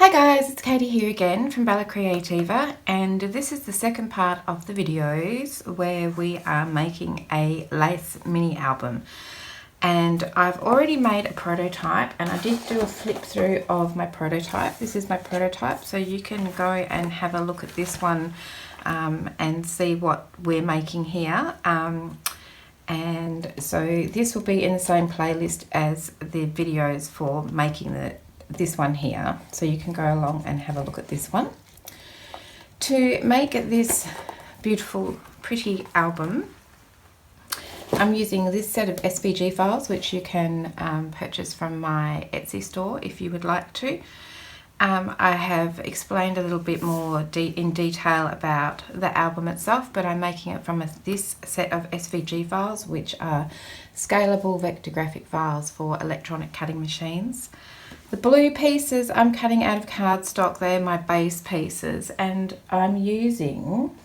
Hi guys, it's Katie here again from Creativa, and this is the second part of the videos where we are making a lace mini album. And I've already made a prototype, and I did do a flip through of my prototype. This is my prototype, so you can go and have a look at this one and see what we're making here. And so this will be in the same playlist as the videos for making this one here, so you can go along and have a look at this one. To make this beautiful pretty album, I'm using this set of SVG files, which you can purchase from my Etsy store if you would like to. I have explained a little bit more in detail about the album itself, but I'm making it from this set of SVG files, which are scalable vector graphic files for electronic cutting machines. The blue pieces I'm cutting out of cardstock. They're my base pieces, and I'm using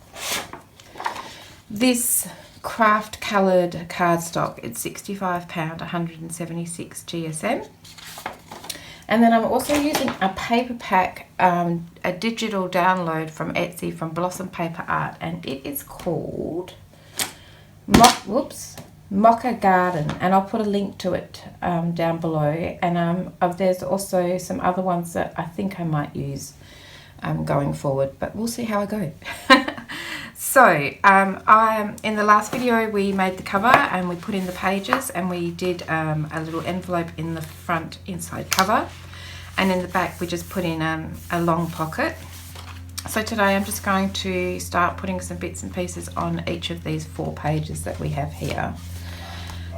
this craft coloured cardstock. It's £65, 176 GSM. And then I'm also using a paper pack, a digital download from Etsy from Blossom Paper Art, and it is called Mocha Garden, and I'll put a link to it down below. And there's also some other ones that I think I might use going forward, but we'll see how I go. So in the last video we made the cover and we put in the pages, and we did a little envelope in the front inside cover, and in the back we just put in a long pocket. So today I'm just going to start putting some bits and pieces on each of these 4 pages that we have here.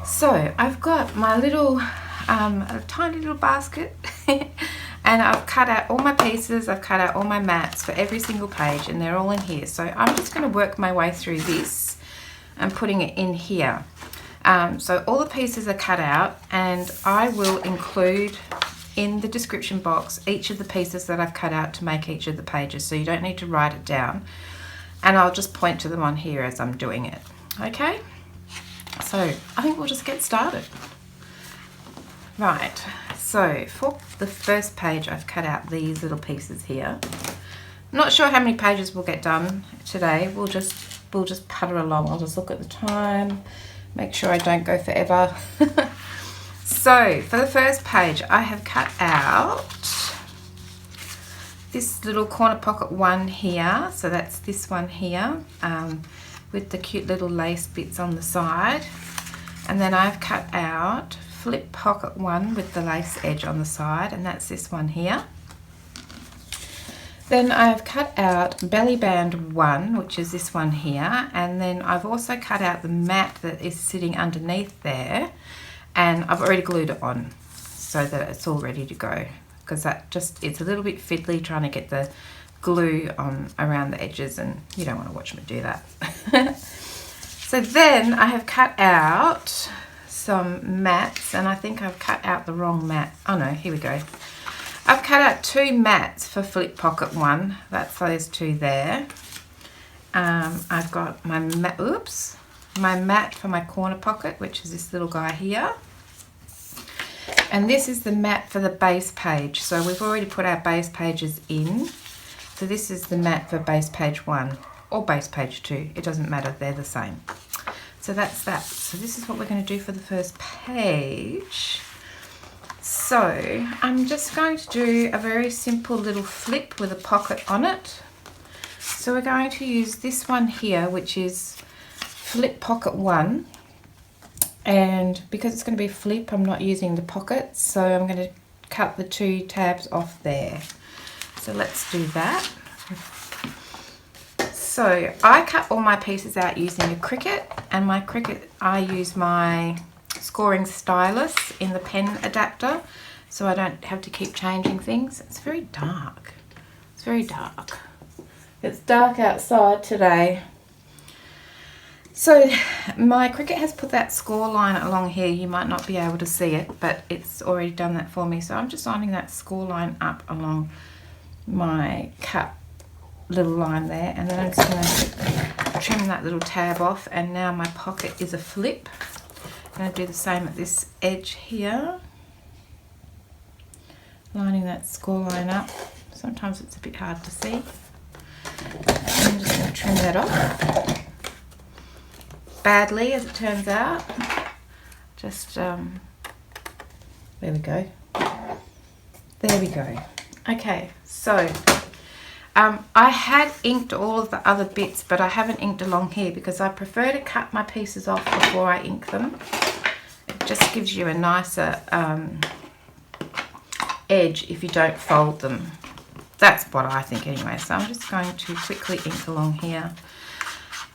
So I've got my little a tiny little basket and I've cut out all my pieces, I've cut out all my mats for every single page, and they're all in here. So I'm just going to work my way through this and putting it in here. So all the pieces are cut out, and I will include in the description box each of the pieces that I've cut out to make each of the pages, so you don't need to write it down, and I'll just point to them on here as I'm doing it. Okay, so I think we'll just get started. Right, so for the first page I've cut out these little pieces here. I'm not sure how many pages we'll get done today. We'll just putter along. I'll just look at the time, make sure I don't go forever. So for the first page I have cut out this little corner pocket one here, so that's this one here with the cute little lace bits on the side, and then I've cut out flip pocket one with the lace edge on the side, and that's this one here. Then I've cut out belly band one, which is this one here, and then I've also cut out the mat that is sitting underneath there, and I've already glued it on so that it's all ready to go, because it's a little bit fiddly trying to get the glue on around the edges, and you don't want to watch me do that. So then I have cut out some mats, and I think I've cut out the wrong mat. Oh no, here we go. I've cut out 2 mats for flip pocket one. That's those 2 there. I've got my mat for my corner pocket, which is this little guy here. And this is the mat for the base page. So we've already put our base pages in. So this is the mat for base page 1 or base page 2. It doesn't matter, they're the same. So that's that. So this is what we're going to do for the first page. So I'm just going to do a very simple little flip with a pocket on it. So we're going to use this one here, which is flip pocket 1, and because it's going to be flip, I'm not using the pockets, so I'm going to cut the 2 tabs off there. So let's do that. So I cut all my pieces out using a Cricut, and my Cricut, I use my scoring stylus in the pen adapter, so I don't have to keep changing things. It's very dark. It's very dark. It's dark outside today. So my Cricut has put that score line along here. You might not be able to see it, but it's already done that for me. So I'm just lining that score line up along my cut little line there, and then I'm just going to trim that little tab off, and now my pocket is a flip. I'm going to do the same at this edge here, lining that score line up sometimes it's a bit hard to see. I'm just going to trim that off. Badly, as it turns out. Just, there we go. There we go. Okay, so I had inked all of the other bits, but I haven't inked along here because I prefer to cut my pieces off before I ink them. It just gives you a nicer edge if you don't fold them. That's what I think anyway. So I'm just going to quickly ink along here.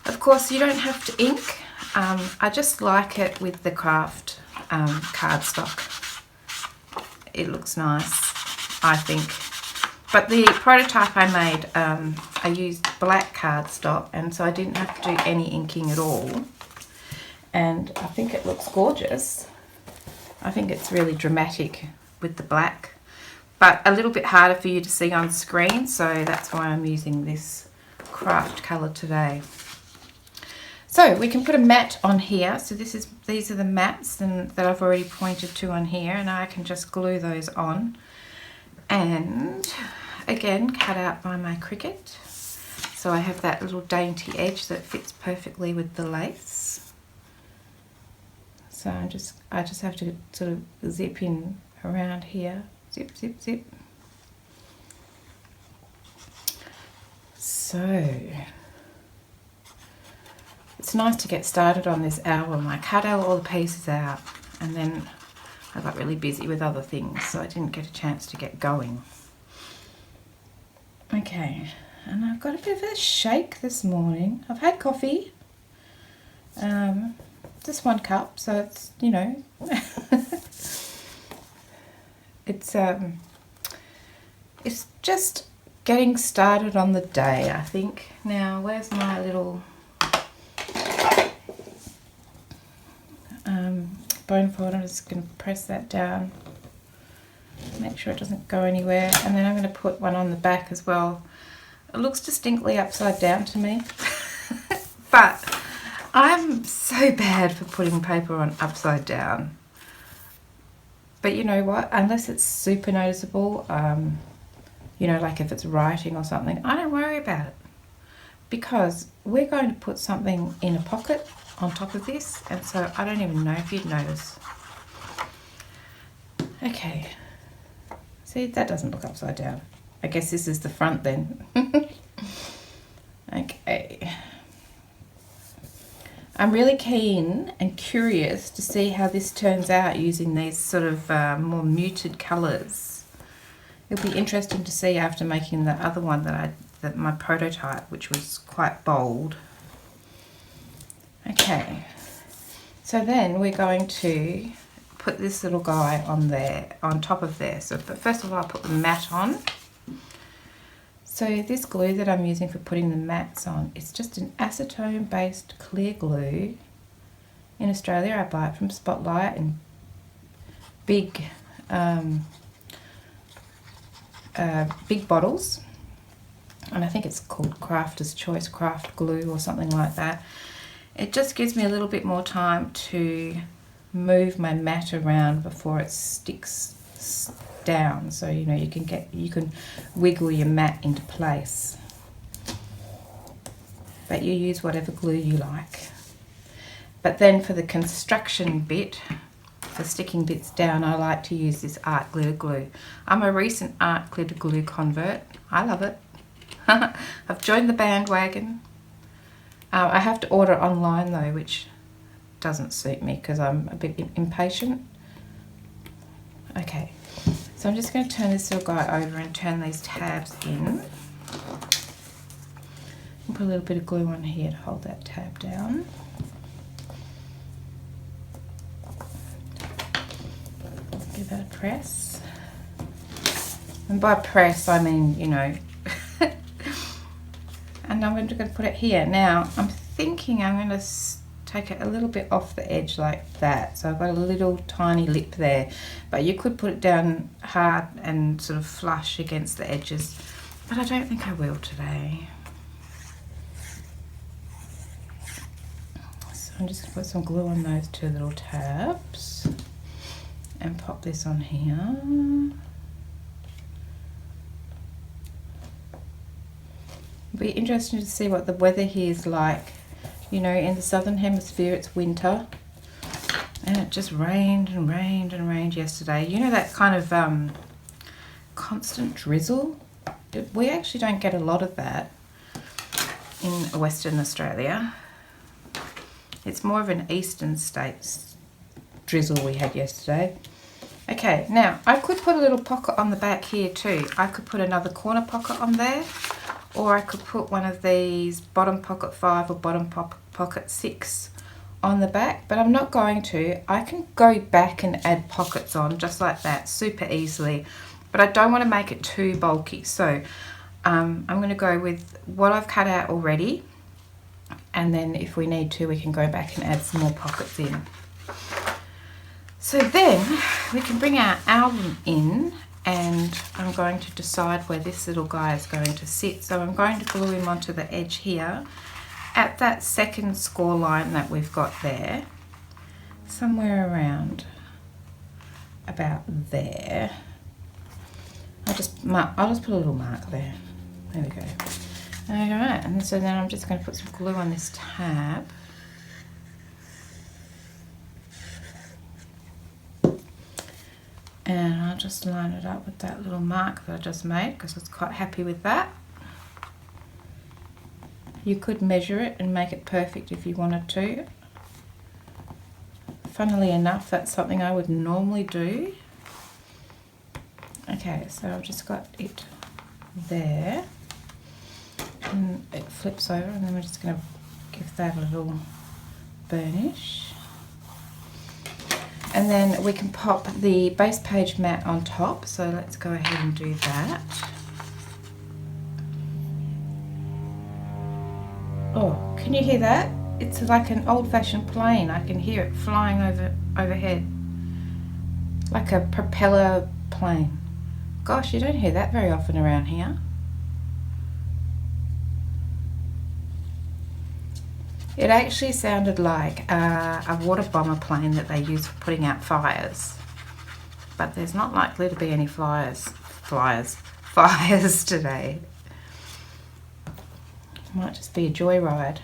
Of course, you don't have to ink. I just like it with the craft cardstock. It looks nice, I think. But the prototype I made, I used black cardstock, and so I didn't have to do any inking at all. And I think it looks gorgeous. I think it's really dramatic with the black, but a little bit harder for you to see on screen, so that's why I'm using this craft colour today. So we can put a mat on here. So these are the mats that I've already pointed to on here, and I can just glue those on. And again, cut out by my Cricut. So I have that little dainty edge that fits perfectly with the lace. So I just have to sort of zip in around here. Zip, zip, zip. So it's nice to get started on this album. I cut all the pieces out, and then I got really busy with other things, so I didn't get a chance to get going. Okay, and I've got a bit of a shake this morning. I've had coffee, just 1 cup, so it's, you know, it's just getting started on the day, I think. Now, where's my little bone fold? I'm just going to press that down, make sure it doesn't go anywhere, and then I'm going to put one on the back as well. It looks distinctly upside down to me, but I'm so bad for putting paper on upside down. But you know what, unless it's super noticeable, you know, like if it's writing or something, I don't worry about it, because we're going to put something in a pocket on top of this, and so I don't even know if you'd notice. Okay, see, that doesn't look upside down. I guess this is the front then. Okay, I'm really keen and curious to see how this turns out using these sort of more muted colours. It'll be interesting to see after making the other one that my prototype, which was quite bold. Okay, so then we're going to put this little guy on there, on top of there. So, but first of all, I'll put the mat on. So this glue that I'm using for putting the mats on, it's just an acetone-based clear glue. In Australia, I buy it from Spotlight in big, big bottles, and I think it's called Crafter's Choice Craft Glue or something like that. It just gives me a little bit more time to move my mat around before it sticks down, so you know you can wiggle your mat into place. But you use whatever glue you like. But then for the construction bit, for sticking bits down, I like to use this art glitter glue. I'm a recent art glitter glue convert. I love it. I've joined the bandwagon. I have to order online though, which doesn't suit me because I'm a bit impatient. Okay, so I'm just going to turn this little guy over and turn these tabs in. And put a little bit of glue on here to hold that tab down. Give that a press. And by press, I mean, you know. And I'm going to put it here. Now, I'm thinking I'm going to take it a little bit off the edge like that. So I've got a little tiny lip there. But you could put it down hard and sort of flush against the edges. But I don't think I will today. So I'm just going to put some glue on those 2 little tabs. And pop this on here. It'll be interesting to see what the weather here is like. You know, in the southern hemisphere it's winter, and it just rained and rained and rained yesterday. You know, that kind of constant drizzle? We actually don't get a lot of that in Western Australia. It's more of an eastern states drizzle we had yesterday. Okay, now I could put a little pocket on the back here too. I could put another corner pocket on there, or I could put one of these bottom pocket 5 or bottom pocket 6 on the back, but I'm not going to. I can go back and add pockets on just like that super easily, but I don't want to make it too bulky. So I'm going to go with what I've cut out already, and then if we need to we can go back and add some more pockets in. So then we can bring our album in, and I'm going to decide where this little guy is going to sit. So I'm going to glue him onto the edge here at that second score line that we've got there, somewhere around about there. I'll just put a little mark there. There we go. Alright, and so then I'm just going to put some glue on this tab. And I'll just line it up with that little mark that I just made, because I was quite happy with that. You could measure it and make it perfect if you wanted to. Funnily enough, that's something I would normally do. Okay, so I've just got it there. And it flips over, and then we're just going to give that a little burnish. And then we can pop the base page mat on top, so let's go ahead and do that. Oh, can you hear that? It's like an old-fashioned plane. I can hear it flying overhead, like a propeller plane. Gosh, you don't hear that very often around here. It actually sounded like a water bomber plane that they use for putting out fires. But there's not likely to be any fires today. Might just be a joyride.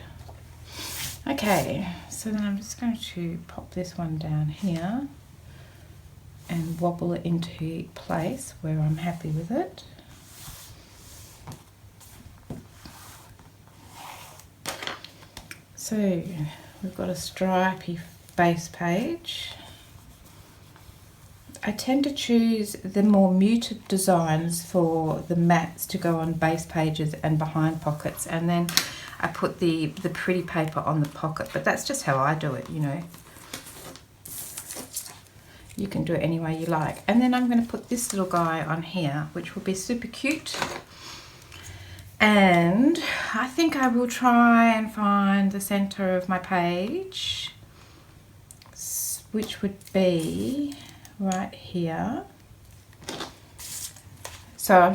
Okay, so then I'm just going to pop this one down here and wobble it into place where I'm happy with it. So we've got a stripy base page. I tend to choose the more muted designs for the mats to go on base pages and behind pockets, and then I put the pretty paper on the pocket, but that's just how I do it, you know. You can do it any way you like. And then I'm going to put this little guy on here, which will be super cute. And I think I will try and find the center of my page, which would be right here. So I'm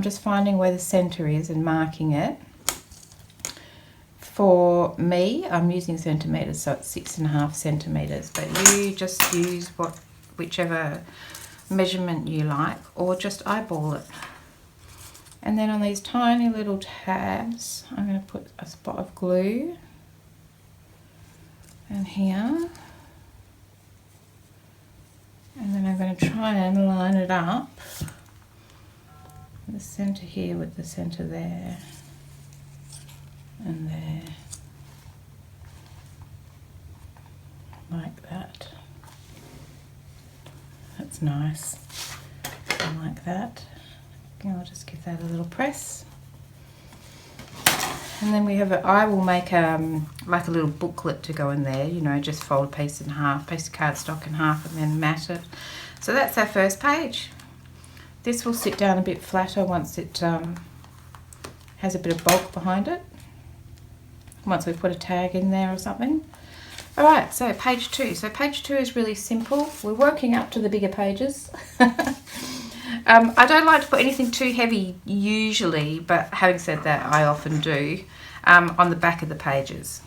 just finding where the center is and marking it. For me, I'm using centimeters, so it's 6.5 centimeters, but you just use whichever measurement you like, or just eyeball it. And then on these tiny little tabs, I'm going to put a spot of glue, and here, and then I'm going to try and line it up, the center here with the center there, and there, like that. That's nice. I like that. I'll just give that a little press. And then we have I will make like a little booklet to go in there, you know, just fold a piece in half, piece of cardstock in half, and then mat it. So that's our first page. This will sit down a bit flatter once it has a bit of bulk behind it, once we put a tag in there or something. Alright, so page 2. So page 2 is really simple. We're working up to the bigger pages. I don't like to put anything too heavy usually, but having said that, I often do, on the back of the pages.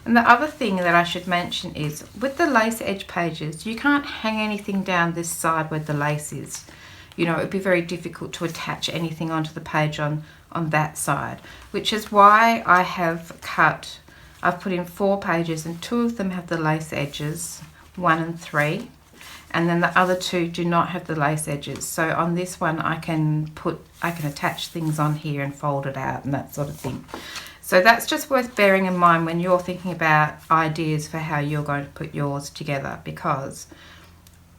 And the other thing that I should mention is, with the lace edge pages, you can't hang anything down this side where the lace is. you know, it would be very difficult to attach anything onto the page on that side, which is why I've put in 4 pages, and 2 of them have the lace edges, 1 and 3, and then the other 2 do not have the lace edges. So on this one I can attach things on here and fold it out and that sort of thing. So that's just worth bearing in mind when you're thinking about ideas for how you're going to put yours together, because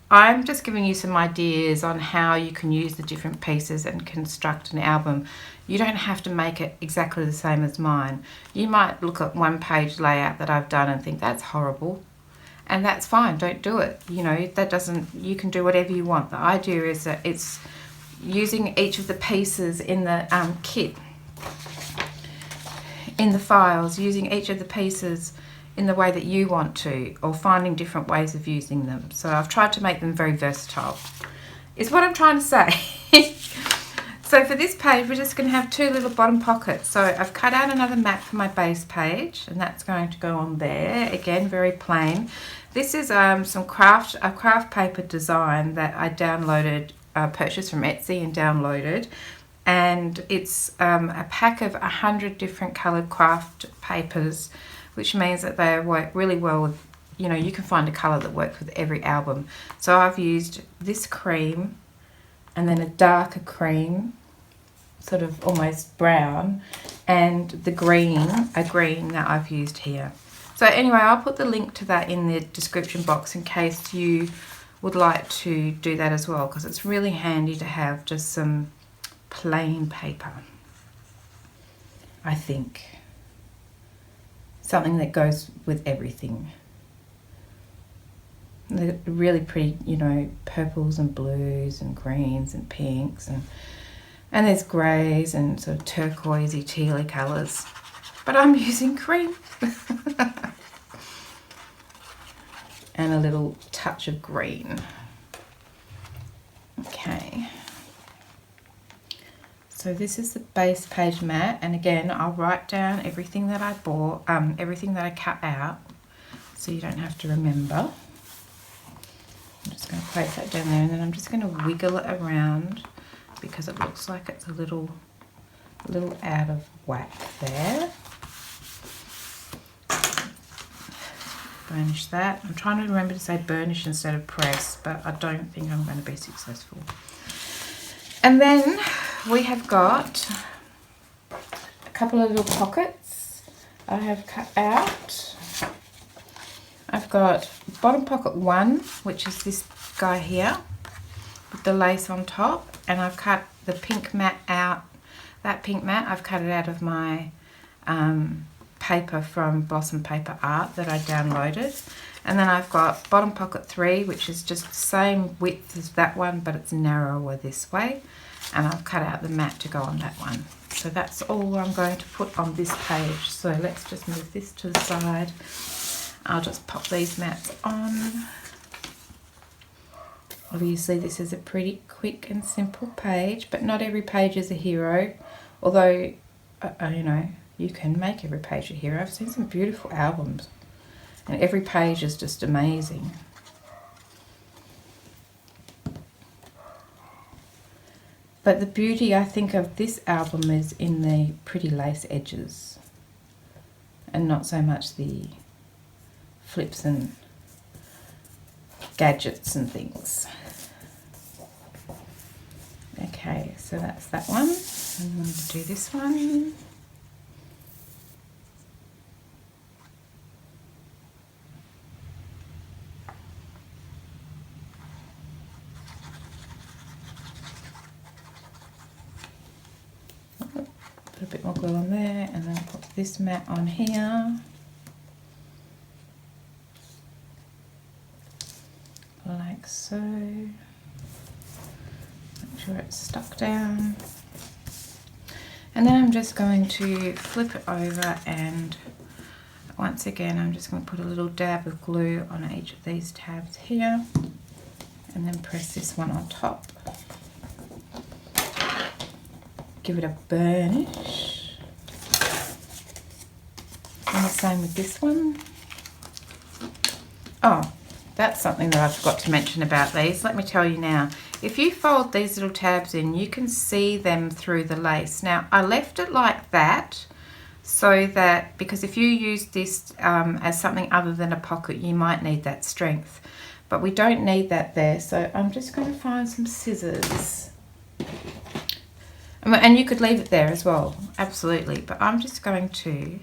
I'm just giving you some ideas on how you can use the different pieces and construct an album. You don't have to make it exactly the same as mine. You might look at one page layout that I've done and think that's horrible, and that's fine, don't do it. You know, you can do whatever you want. The idea is that it's using each of the pieces in the kit, in the files, using each of the pieces in the way that you want to, or finding different ways of using them. So I've tried to make them very versatile, is what I'm trying to say. So for this page, we're just going to have 2 little bottom pockets. So I've cut out another mat for my base page, and that's going to go on there. Again, very plain. This is a craft paper design that I downloaded, purchased from Etsy and downloaded. And it's a pack of 100 different coloured craft papers, which means that they work really well with, you know, you can find a colour that works with every album. So I've used this cream and then a darker cream, sort of almost brown, and a green that I've used here. So anyway, I'll put the link to that in the description box in case you would like to do that as well, because it's really handy to have just some plain paper, I think. Something that goes with everything. They're really pretty, you know, purples and blues and greens and pinks, and there's greys and sort of turquoisey, tealy colours. But I'm using cream. And a little touch of green. Okay. So this is the base page mat, and again I'll write down everything that I bought, everything that I cut out, so you don't have to remember. I'm just going to place that down there, and then I'm just going to wiggle it around because it looks like it's a little out of whack there. Burnish that. I'm trying to remember to say burnish instead of press, but I don't think I'm going to be successful. And then we have got a couple of little pockets I have cut out. I've got bottom pocket 1, which is this guy here with the lace on top, and I've cut the pink mat out. That pink mat, I've cut it out of my paper from Blossom Paper Art that I downloaded. And then I've got bottom pocket 3, which is just the same width as that one, but it's narrower this way. And I've cut out the mat to go on that one. So that's all I'm going to put on this page. So let's just move this to the side. I'll just pop these mats on. Obviously this is a pretty quick and simple page, but not every page is a hero. Although, you know, you can make every page a hero. I've seen some beautiful albums, and every page is just amazing. But the beauty, I think, of this album is in the pretty lace edges, and not so much the flips and gadgets and things. Okay, so that's that one. I'm going to do this one. Put a bit more glue on there, and then put this mat on here. Like so. Make sure it's stuck down. And then I'm just going to flip it over, and once again I'm just going to put a little dab of glue on each of these tabs here, and then press this one on top. Give it a burnish. And the same with this one. Oh, that's something that I forgot to mention about these. Let me tell you now. if you fold these little tabs in, you can see them through the lace. Now, I left it like that so that, because if you use this as something other than a pocket, you might need that strength. But we don't need that there, so I'm just going to find some scissors. And you could leave it there as well, absolutely. But I'm just going to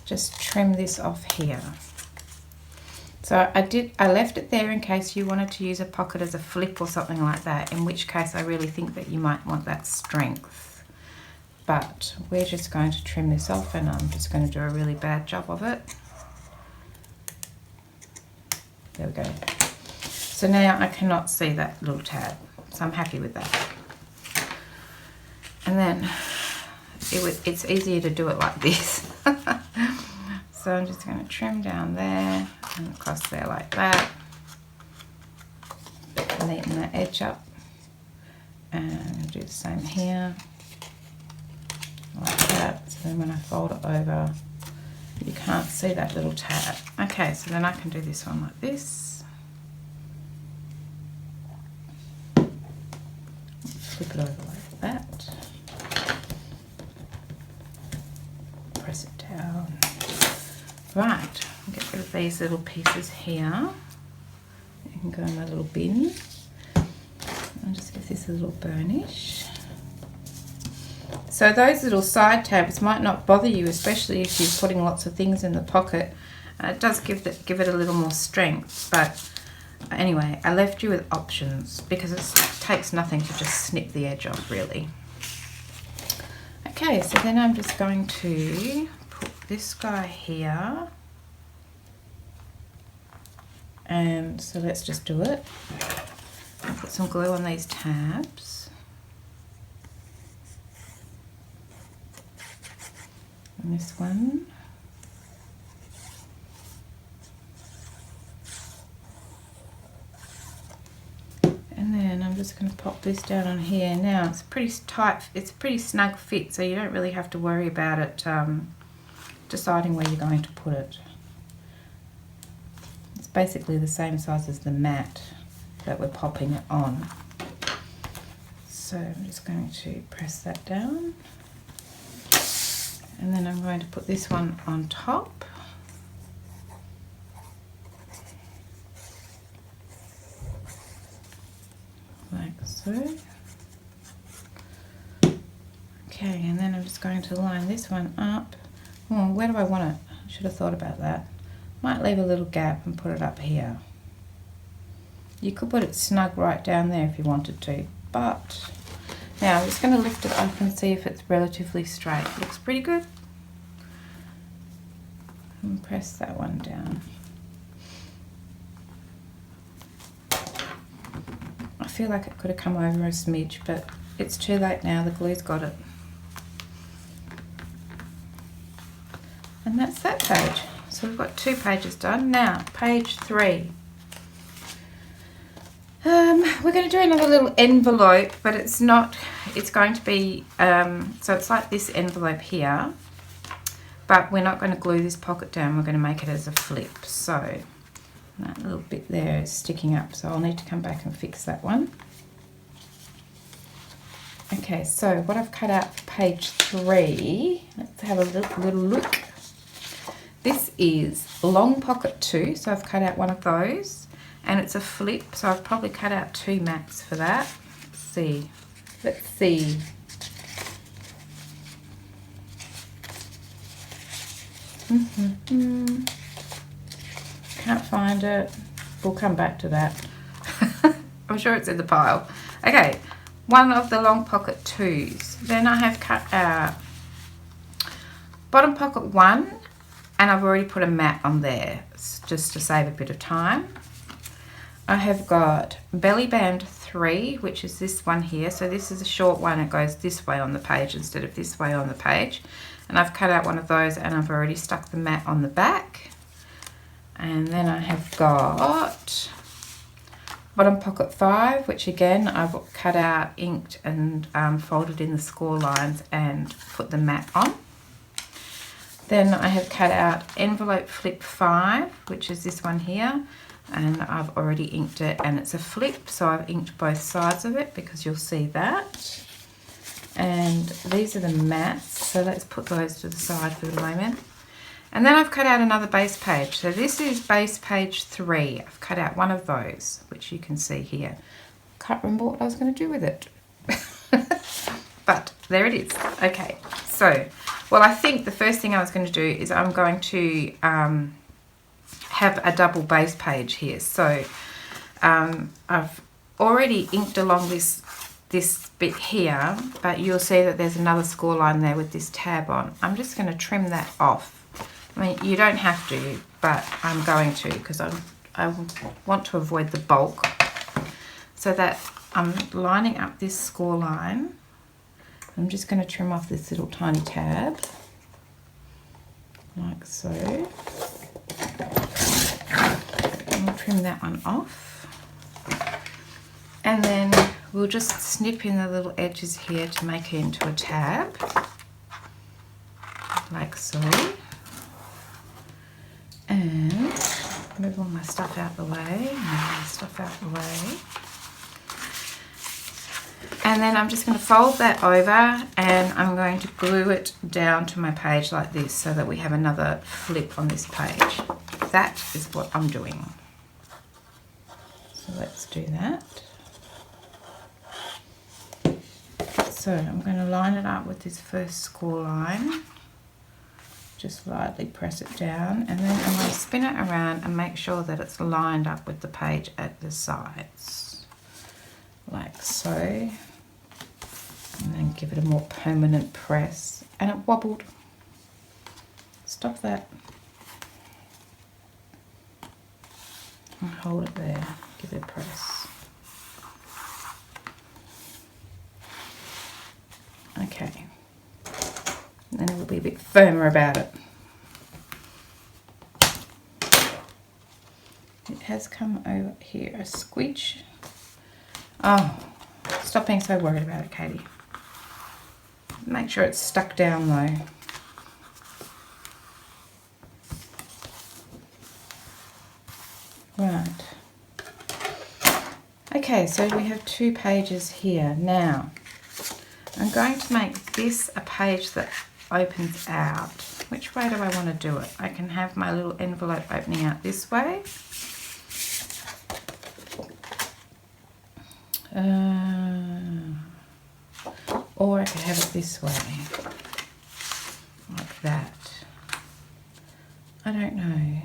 just trim this off here. So I left it there in case you wanted to use a pocket as a flip or something like that, in which case I really think that you might want that strength. But we're just going to trim this off, and I'm just going to do a really bad job of it. There we go. So now I cannot see that little tab, so I'm happy with that. And then it's easier to do it like this. So I'm just going to trim down there and across there like that. Neaten that edge up. And do the same here. Like that. So then when I fold it over, you can't see that little tab. Okay, so then I can do this one like this. Flip it over like that. Press it down. Right, get rid of these little pieces here. You can go in my little bin. I'll just give this a little burnish. So those little side tabs might not bother you, especially if you're putting lots of things in the pocket. It does give it a little more strength, but anyway, I left you with options because it takes nothing to just snip the edge off, really. Okay, so then I'm just going to put this guy here, and so let's just do it. I'll put some glue on these tabs, and this one, and then I'm just going to pop this down on here. Now it's pretty tight, it's a pretty snug fit, so you don't really have to worry about it deciding where you're going to put it. It's basically the same size as the mat that we're popping it on. So I'm just going to press that down, and then I'm going to put this one on top. Like so. Okay, and then I'm just going to line this one up. Oh, where do I want it? I should have thought about that. Might leave a little gap and put it up here. You could put it snug right down there if you wanted to, but now I'm just going to lift it up and see if it's relatively straight. Looks pretty good. And press that one down. I feel like it could have come over a smidge, but it's too late now, the glue's got it. And that's that page. So we've got 2 pages done. Now, page 3. We're going to do another little envelope, but it's not, it's going to be, so it's like this envelope here, but we're not going to glue this pocket down, we're going to make it as a flip. So that little bit there is sticking up, so I'll need to come back and fix that one. Okay, so what I've cut out for page 3, let's have a little look. This is long pocket 2, so I've cut out one of those, and it's a flip, so I've probably cut out 2 mats for that. Let's see. Can't find it. We'll come back to that. I'm sure it's in the pile. Okay, one of the long pocket 2s. Then I have cut out bottom pocket 1, and I've already put a mat on there just to save a bit of time. I have got belly band 3, which is this one here. So this is a short one, it goes this way on the page instead of this way on the page. And I've cut out one of those, and I've already stuck the mat on the back. And then I have got bottom pocket 5, which again I've cut out, inked, and folded in the score lines and put the mat on. Then I have cut out envelope flip 5, which is this one here. and I've already inked it, and it's a flip, so I've inked both sides of it because you'll see that. And these are the mats, so let's put those to the side for the moment. And then I've cut out another base page. So this is base page 3. I've cut out one of those, which you can see here. Can't remember what I was going to do with it. But there it is. Okay, so, well, I think the first thing I was going to do is I'm going to have a double base page here. So I've already inked along this bit here, but you'll see that there's another score line there with this tab on. I'm just going to trim that off. I mean, you don't have to, but I'm going to because I want to avoid the bulk. So that I'm lining up this score line. I'm just going to trim off this little tiny tab, like so. And we'll trim that one off. And then we'll just snip in the little edges here to make it into a tab, like so. And move all my stuff out the way, And then I'm just going to fold that over, and I'm going to glue it down to my page like this so that we have another flip on this page. That is what I'm doing. So let's do that. So I'm going to line it up with this first score line. Just lightly press it down, and then I'm going to spin it around and make sure that it's lined up with the page at the sides, like so. And then give it a more permanent press. And it wobbled. Stop that. And hold it there. Give it a press. Okay. And then it will be a bit firmer about it. It has come over here a squidge. Oh, stop being so worried about it, Katie. Make sure it's stuck down though. Right. Okay, so we have 2 pages here. Now, I'm going to make this a page that opens out. Which way do I want to do it? I can have my little envelope opening out this way. Or I could have it this way, like that. I don't know,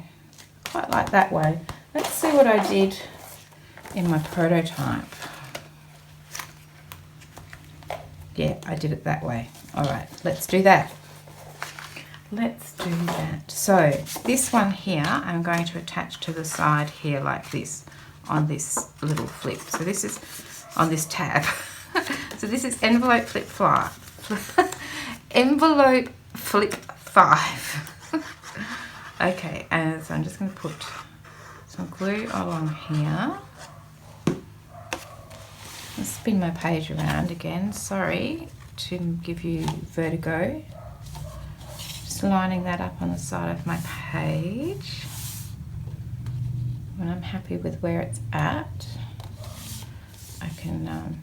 quite like that way. Let's see what I did in my prototype. Yeah, I did it that way. All right, let's do that. Let's do that. So this one here, I'm going to attach to the side here like this on this little flip. So this is on this tab. So this is envelope flip 5. Envelope flip 5. Okay, and so I'm just going to put some glue along here. I'll spin my page around again. Sorry to give you vertigo. Just lining that up on the side of my page. When I'm happy with where it's at, I can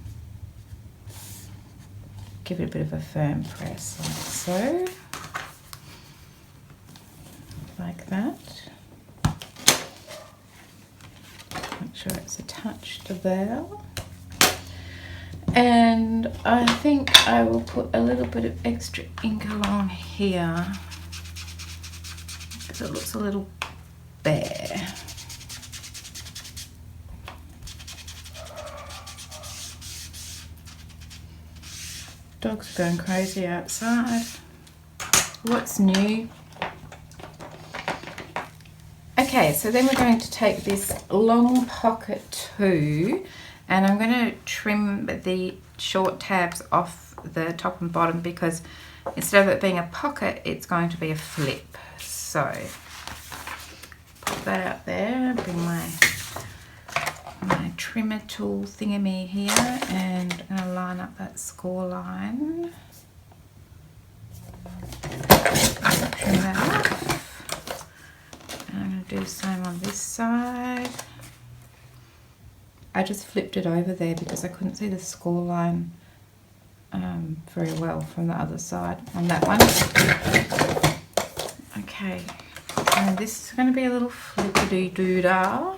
give it a bit of a firm press like so, like that. Make sure it's attached there. And I think I will put a little bit of extra ink along here because it looks a little bare. Dogs are going crazy outside. What's new? Okay, so then we're going to take this long pocket 2, and I'm going to trim the short tabs off the top and bottom because instead of it being a pocket, it's going to be a flip. So pop that out there, bring my trimmer tool thingamy here, and I'm going to line up that score line. Trim that off. And I'm going to do the the same on this side. I just flipped it over there because I couldn't see the score line very well from the other side on that one. Okay, and this is going to be a little flippity-doo-dah.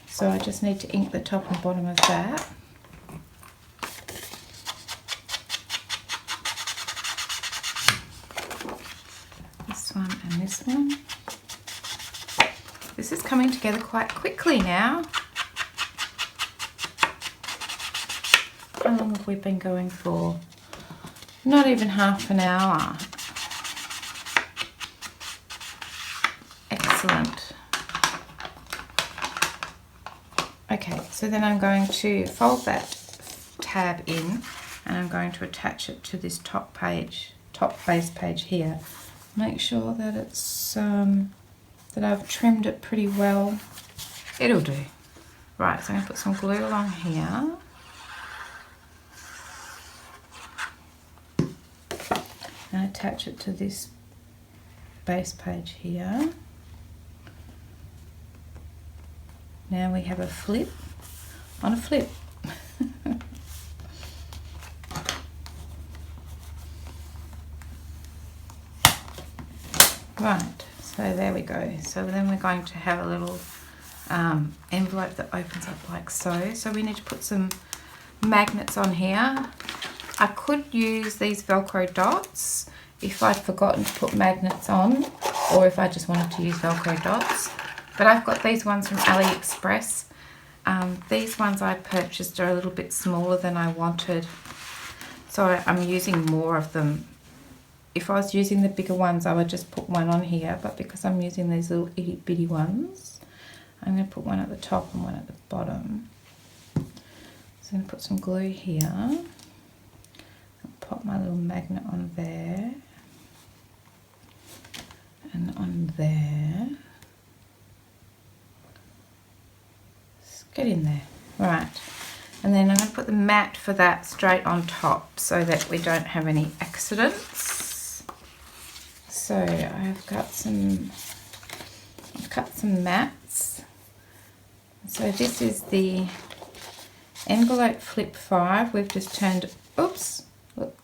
So I just need to ink the top and bottom of that. This one and this one. This is coming together quite quickly now. How long have we been going for? Not even half an hour. Excellent. Okay, so then I'm going to fold that tab in and I'm going to attach it to this top base page here. Make sure that it's that I've trimmed it pretty well. It'll do. Right, so I'm going to put some glue along here. And attach it to this base page here. Now we have a flip on a flip. Right, so there we go. So then we're going to have a little envelope that opens up like so. So we need to put some magnets on here. I could use these Velcro dots if I'd forgotten to put magnets on, or if I just wanted to use Velcro dots. But I've got these ones from AliExpress. These ones I purchased are a little bit smaller than I wanted, so I'm using more of them. If I was using the bigger ones, I would just put one on here, but because I'm using these little itty bitty ones, I'm going to put one at the top and one at the bottom. So I'm going to put some glue here. I'll pop my little magnet on there and on there. Just get in there. Right. And then I'm going to put the mat for that straight on top so that we don't have any accidents. So I've cut some mats. So this is the envelope flip 5. We've just turned, oops, look,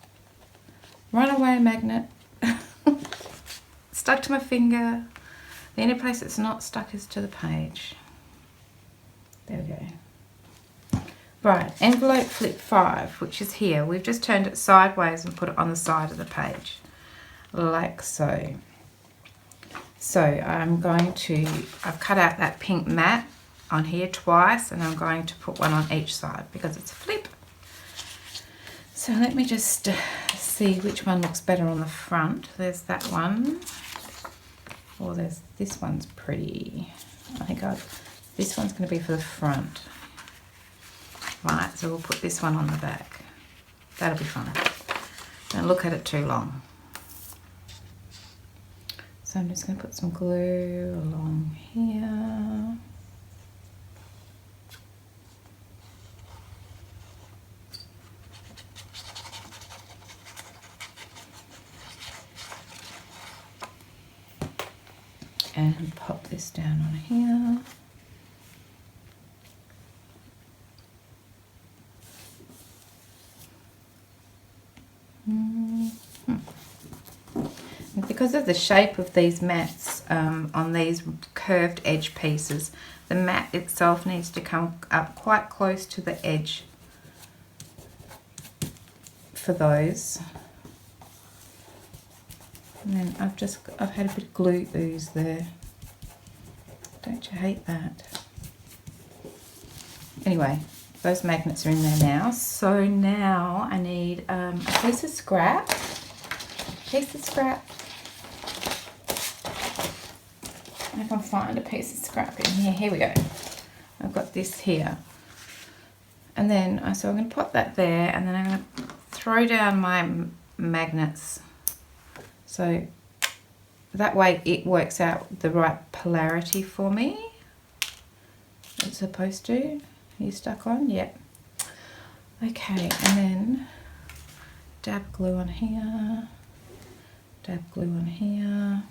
runaway magnet, stuck to my finger. The only place it's not stuck is to the page. There we go. Right, envelope flip 5, which is here. We've just turned it sideways and put it on the side of the page, like so. So I've cut out that pink mat on here twice, and I'm going to put one on each side because it's a flip. So let me just see which one looks better on the front. There's that one, or there's this one's pretty. I think this one's going to be for the front. Right, so we'll put this one on the back. That'll be fun. Don't look at it too long. So I'm just going to put some glue along here. And pop this down on here. Because of the shape of these mats on these curved edge pieces, the mat itself needs to come up quite close to the edge for those. And then I've had a bit of glue ooze there. Don't you hate that? Anyway, those magnets are in there now. So now I need a piece of scrap. I can find a piece of scrap in here. Here we go. I've got this here. And then, so I'm going to pop that there, and then I'm going to throw down my magnets. So that way it works out the right polarity for me. It's supposed to. Are you stuck on? Yep. Okay, and then dab glue on here. Dab glue on here.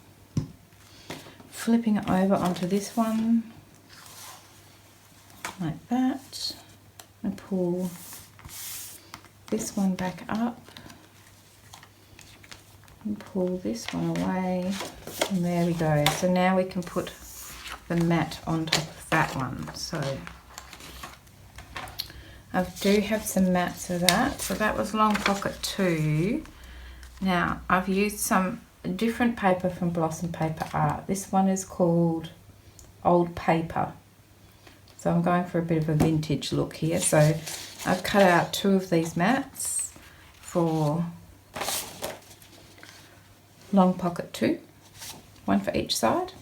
flipping it over onto this one, like that, and pull this one back up, and pull this one away, and there we go. So now we can put the mat on top of that one. So I do have some mats of that. So that was long pocket 2. Now I've used some different paper from Blossom Paper Art. This one is called Old Paper. So I'm going for a bit of a vintage look here. So I've cut out 2 of these mats for long pocket 2, one for each side.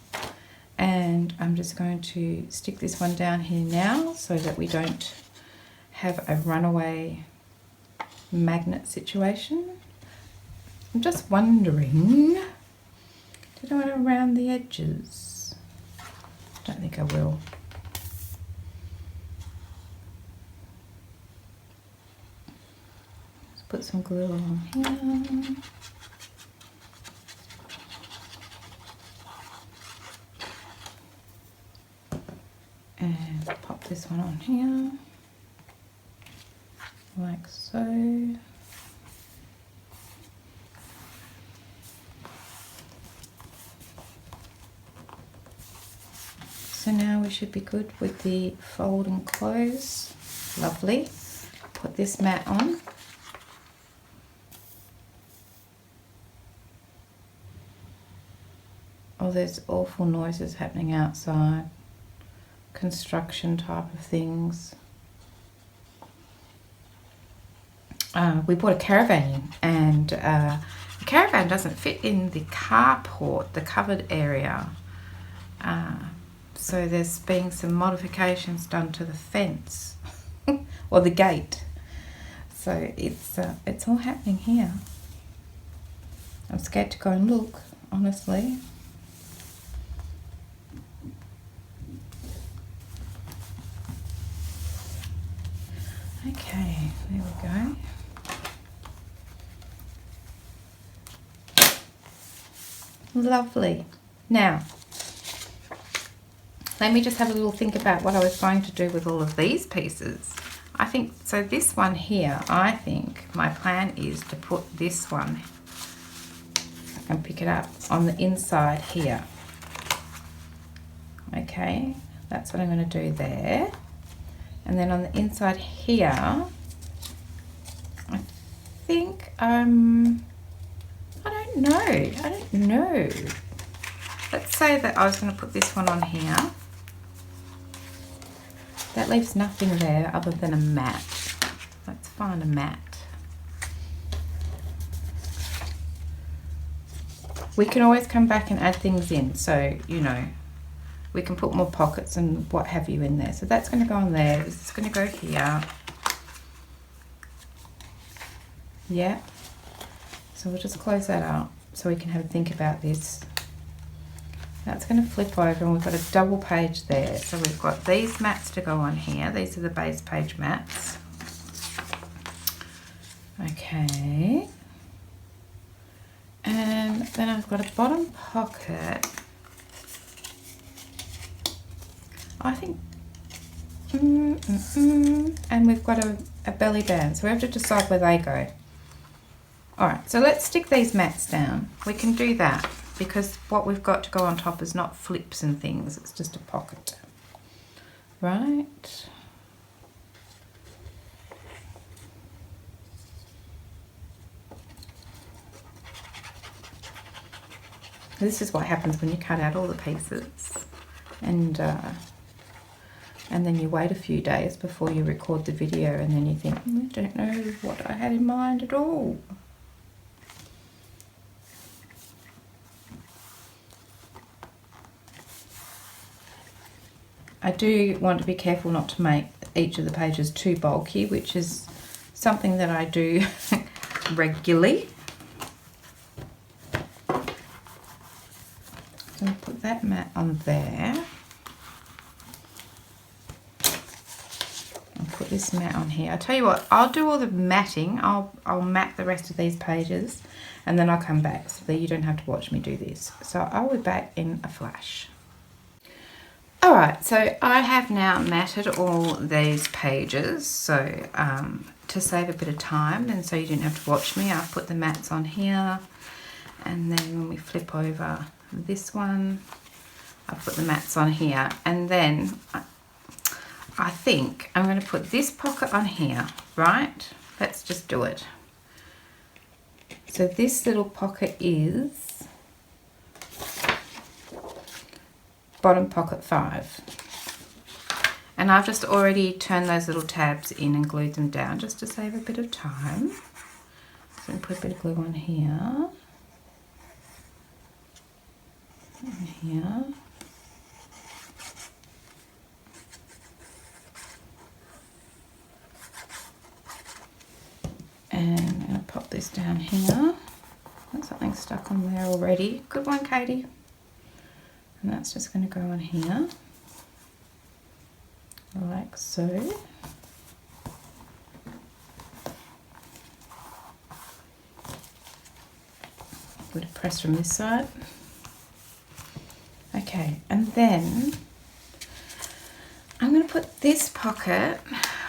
And I'm just going to stick this one down here now so that we don't have a runaway magnet situation. I'm just wondering, did I want to round the edges? Don't think I will. Let's put some glue on here. And pop this one on here, like so. So now we should be good with the fold and close. Lovely. Put this mat on. Oh, there's awful noises happening outside. Construction type of things. We bought a caravan, and the caravan doesn't fit in the carport, the covered area. So there's been some modifications done to the fence or the gate. So it's all happening here. I'm scared to go and look, honestly. Okay, there we go. Lovely. Now, let me just have a little think about what I was going to do with all of these pieces. I think, so this one here, I think my plan is to put this one, I can pick it up, on the inside here. Okay, that's what I'm going to do there. And then on the inside here, I think, I don't know. Let's say that I was going to put this one on here. That leaves nothing there other than a mat. Let's find a mat. We can always come back and add things in, so, you know, we can put more pockets and what have you in there. So that's going to go on there. This is going to go here. Yeah. So we'll just close that up so we can have a think about this. That's going to flip over, and we've got a double page there. So we've got these mats to go on here. These are the base page mats. Okay. And then I've got a bottom pocket. I think, and we've got a belly band, so we have to decide where they go. All right, so let's stick these mats down. We can do that because what we've got to go on top is not flips and things, it's just a pocket. Right. This is what happens when you cut out all the pieces, and then you wait a few days before you record the video, and then you think, I don't know what I had in mind at all. I do want to be careful not to make each of the pages too bulky, which is something that I do regularly. So I'll put that mat on there. I'll put this mat on here. I'll tell you what, I'll do all the matting. I'll mat the rest of these pages, and then I'll come back so that you don't have to watch me do this. So I'll be back in a flash. Alright, so I have now matted all these pages, so to save a bit of time and so you didn't have to watch me, I've put the mats on here, and then when we flip over this one, I've put the mats on here, and then I think I'm going to put this pocket on here, right? Let's just do it. So this little pocket is bottom pocket 5. And I've just already turned those little tabs in and glued them down just to save a bit of time. So I'm going to put a bit of glue on here. And here. And I'm going to pop this down here. Got something stuck on there already. Good one, Katie. And that's just going to go on here. Like so. Bit of press from this side. Okay, and then I'm going to put this pocket.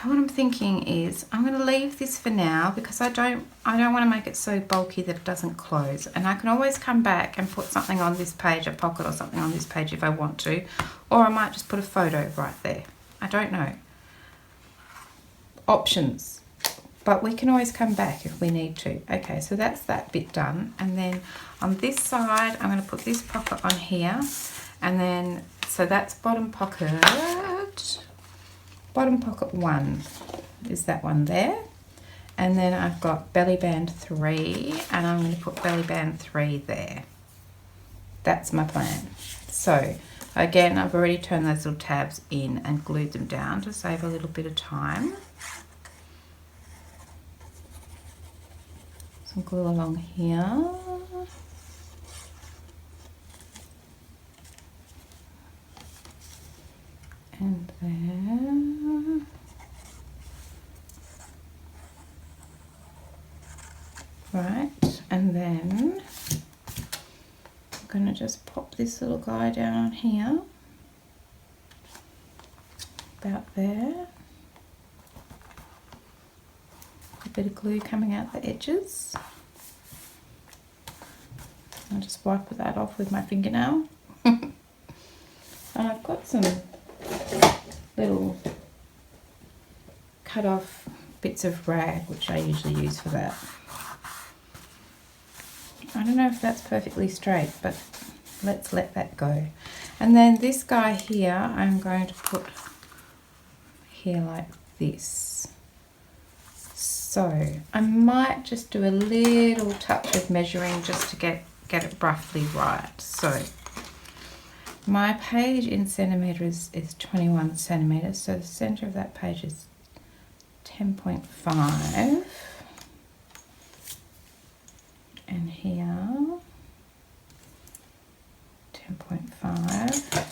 What I'm thinking is I'm going to leave this for now because I don't want to make it so bulky that it doesn't close, and I can always come back and put something on this page, a pocket or something on this page if I want to, or I might just put a photo right there. I don't know. Options. But we can always come back if we need to. Okay, so that's that bit done. And then on this side, I'm going to put this pocket on here. And then, so that's bottom pocket 1 is that one there. And then I've got belly band 3, and I'm going to put belly band 3 there. That's my plan. So again, I've already turned those little tabs in and glued them down to save a little bit of time. Some glue along here. And then right, and then I'm going to just pop this little guy down here, about there. A bit of glue coming out the edges. I'll just wipe that off with my fingernail. And I've got some little cut off bits of rag which I usually use for that. I don't know if that's perfectly straight, but let's let that go. And then this guy here I'm going to put here like this. So I might just do a little touch of measuring just to get it roughly right. So my page in centimetres is 21 centimetres, so the centre of that page is 10.5. And here, 10.5.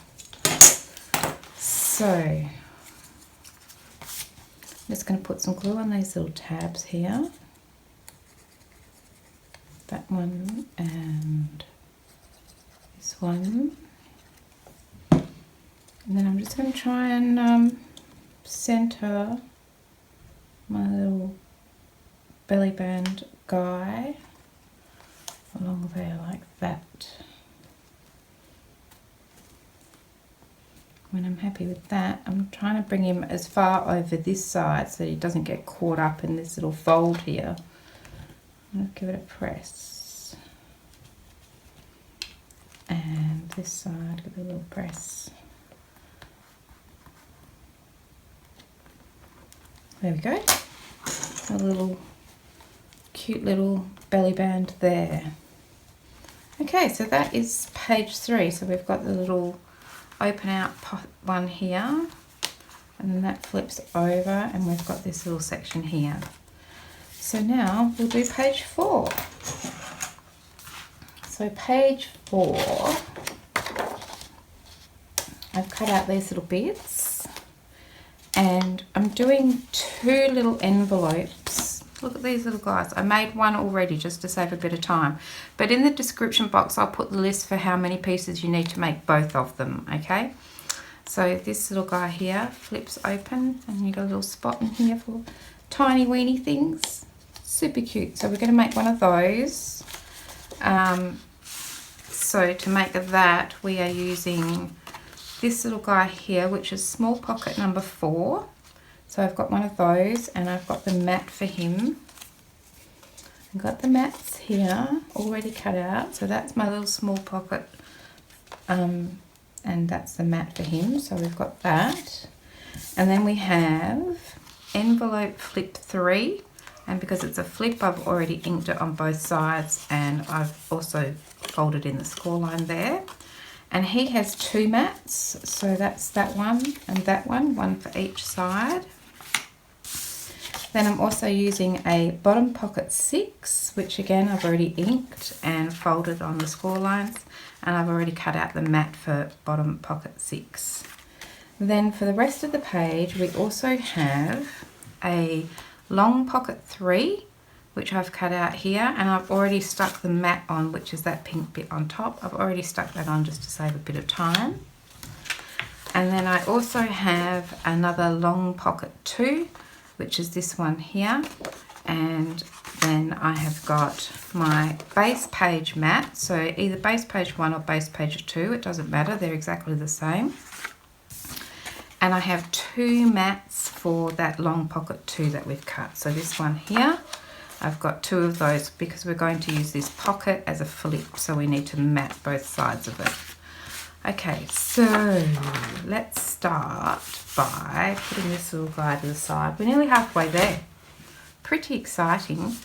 So I'm just going to put some glue on these little tabs here. That one and this one. And then I'm just going to try and centre my little belly band guy along there like that. When I'm happy with that, I'm trying to bring him as far over this side so that he doesn't get caught up in this little fold here. I'm going to give it a press. And this side, give it a little press. There we go. A little cute little belly band there. Okay, so that is page 3. So we've got the little open out one here, and then that flips over, and we've got this little section here. So now we'll do page 4. So page 4, I've cut out these little bits, and I'm doing 2 little envelopes. Look at these little guys. I made one already just to save a bit of time. But in the description box, I'll put the list for how many pieces you need to make both of them, okay? So this little guy here flips open and you got a little spot in here for tiny weeny things. Super cute. So we're going to make one of those. So to make that, we are using this little guy here, which is small pocket number 4. So I've got one of those, and I've got the mat for him. I've got the mats here already cut out. So that's my little small pocket, and that's the mat for him. So we've got that. And then we have envelope flip 3. And because it's a flip, I've already inked it on both sides, and I've also folded in the score line there. And he has 2 mats, so that's that one and that one for each side. Then I'm also using a bottom pocket 6, which again I've already inked and folded on the score lines, and I've already cut out the mat for bottom pocket 6. Then for the rest of the page, we also have a long pocket 3, which I've cut out here, and I've already stuck the mat on, which is that pink bit on top. I've already stuck that on just to save a bit of time. And then I also have another long pocket 2, which is this one here, and then I have got my base page mat, so either base page 1 or base page 2, it doesn't matter, they're exactly the same. And I have 2 mats for that long pocket 2 that we've cut. So this one here, I've got 2 of those because we're going to use this pocket as a flip, so we need to mat both sides of it. Okay, so let's start by putting this little guy to the side. We're nearly halfway there. Pretty exciting.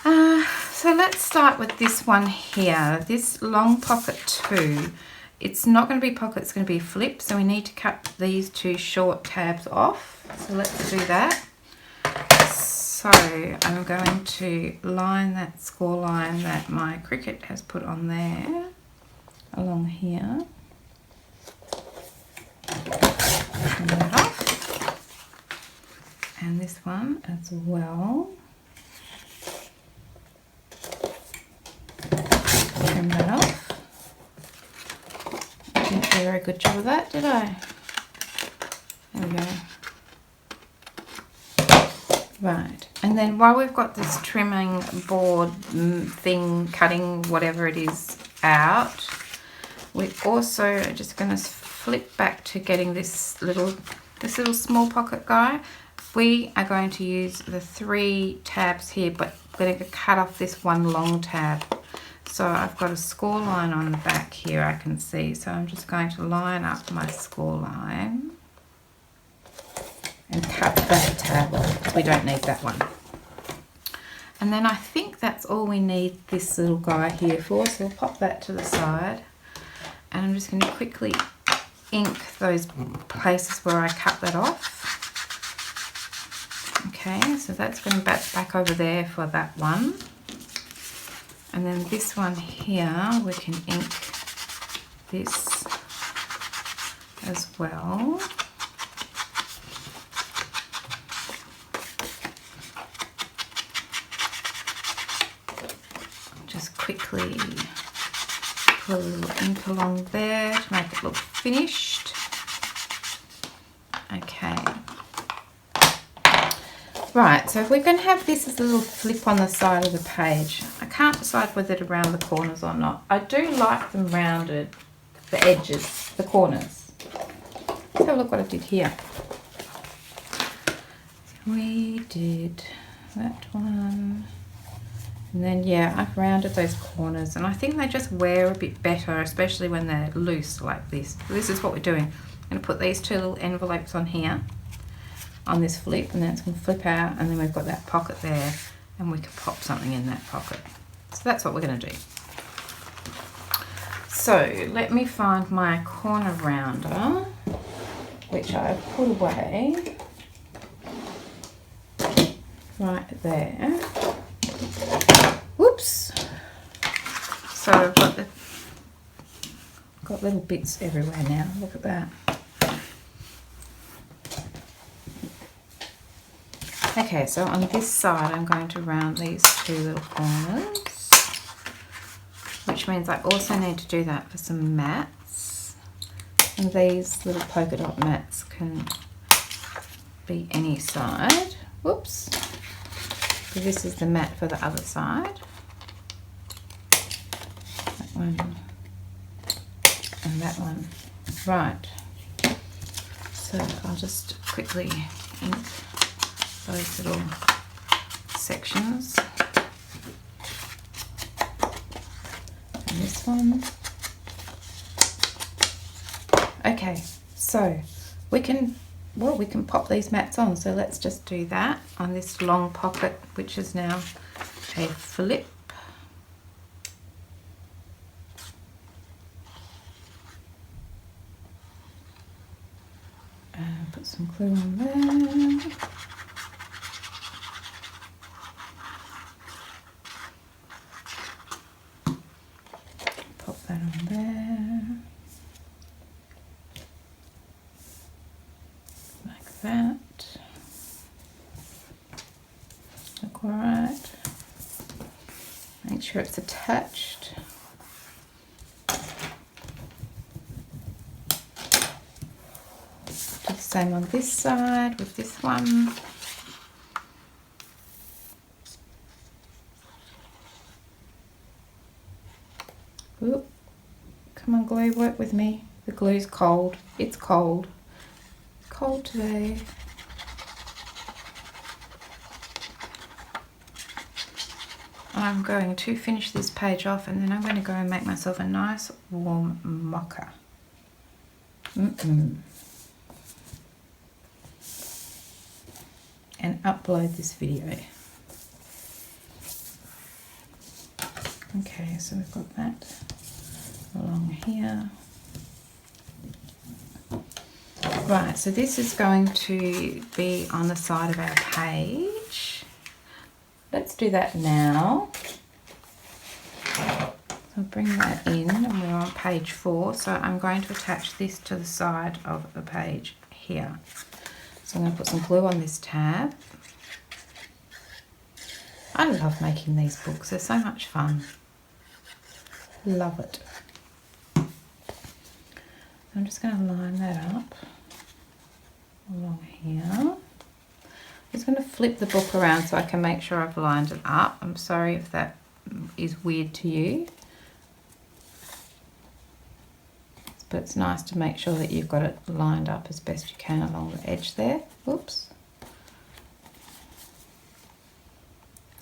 So let's start with this one here, this long pocket 2. It's not going to be pocket, it's going to be flip, so we need to cut these 2 short tabs off. So let's do that. So I'm going to line that score line that my Cricut has put on there, along here. Trim that off. And this one as well. Trim that off. Didn't do a very good job of that, did I? There we go. Right, and then while we've got this trimming board thing, cutting whatever it is out, we also are just going to flip back to getting this little small pocket guy. We are going to use the 3 tabs here, but we're going to cut off this one long tab. So I've got a score line on the back here, I can see. So I'm just going to line up my score line and cut that tab off. We don't need that one. And then I think that's all we need this little guy here for. So we'll pop that to the side. And I'm just going to quickly ink those places where I cut that off. Okay, so that's going back over there for that one. And then this one here, we can ink this as well. Just quickly put a little ink along there to make it look finished. Okay. Right, so if we're going to have this as a little flip on the side of the page, I can't decide whether to round the corners or not. I do like them rounded, the edges, the corners. Let's have a look what I did here. We did that one, and then yeah, I've rounded those corners, and I think they just wear a bit better, especially when they're loose like this. So this is what we're doing. I'm going to put these 2 little envelopes on here, on this flip, and then it's going to flip out, and then we've got that pocket there, and we can pop something in that pocket. So that's what we're going to do. So let me find my corner rounder, which I've put away right there. Whoops. So I've got little bits everywhere now. Look at that. Okay, so on this side I'm going to round these 2 little corners, which means I also need to do that for some mats. And these little polka dot mats can be any side. Whoops. So this is the mat for the other side. That one and that one. Right. So I'll just quickly ink those little sections. And this one. Okay, so we can pop these mats on. So let's just do that on this long pocket, which is now a flip. And put some glue on there. Pop that on there. Like that. Look all right. Make sure it's attached. Do the same on this side with this one. Oop. Come on, glue, work with me. The glue's cold. It's cold. Cold today. I'm going to finish this page off and then I'm going to go and make myself a nice warm mocha. And upload this video. Okay, so we've got that along here. Right, so this is going to be on the side of our page. Let's do that now. So bring that in, and we're on page 4. So I'm going to attach this to the side of the page here. So I'm going to put some glue on this tab. I love making these books, they're so much fun. Love it. I'm just going to line that up along here. I'm just going to flip the book around so I can make sure I've lined it up. I'm sorry if that is weird to you, but it's nice to make sure that you've got it lined up as best you can along the edge there. Whoops.